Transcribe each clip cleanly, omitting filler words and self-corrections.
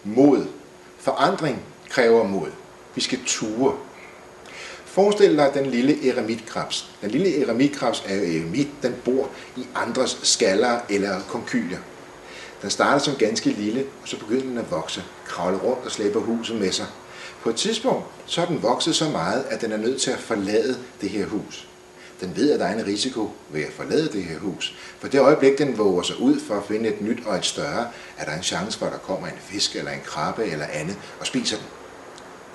Mod. Forandring kræver mod. Vi skal ture. Forestil dig den lille eremitkrebs. Den lille eremitkrebs er jo eremit, den bor i andres skaller eller konkylier. Den starter som ganske lille, og så begynder den at vokse, kravle rundt og slæber huset med sig. På et tidspunkt så er den vokset så meget, at den er nødt til at forlade det her hus. Den ved, at der er en risiko ved at forlade det her hus. For det øjeblik, den våger sig ud for at finde et nyt og et større, er der en chance for, at der kommer en fisk eller en krabbe eller andet og spiser den.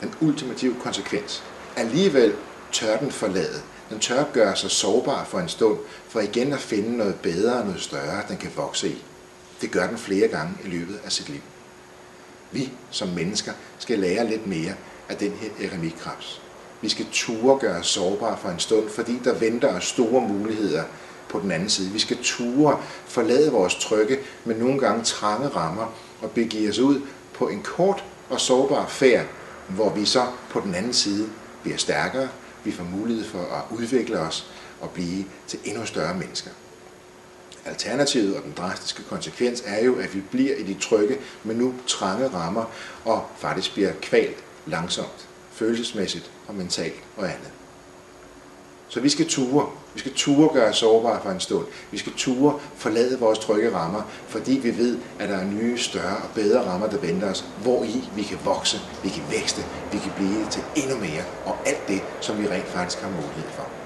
Den ultimative konsekvens. Alligevel tør den forlade. Den tør gøre sig sårbar for en stund, for igen at finde noget bedre og noget større, den kan vokse i. Det gør den flere gange i løbet af sit liv. Vi som mennesker skal lære lidt mere af den her eremitkrebs. Vi skal ture gøre os sårbare for en stund, fordi der venter os store muligheder på den anden side. Vi skal ture forlade vores trygge, men nogle gange trange rammer og begive os ud på en kort og sårbar færd, hvor vi så på den anden side bliver stærkere. Vi får mulighed for at udvikle os og blive til endnu større mennesker. Alternativet og den drastiske konsekvens er jo, at vi bliver i de trygge, men nu trange rammer og faktisk bliver kvalt langsomt, følelsesmæssigt og mentalt og andet. Så vi skal ture. Vi skal ture gøre os sårbare for en stund. Vi skal ture forlade vores trygge rammer, fordi vi ved, at der er nye, større og bedre rammer, der venter os, hvori vi kan vokse, vi kan vækste, vi kan blive til endnu mere, og alt det, som vi rent faktisk har mulighed for.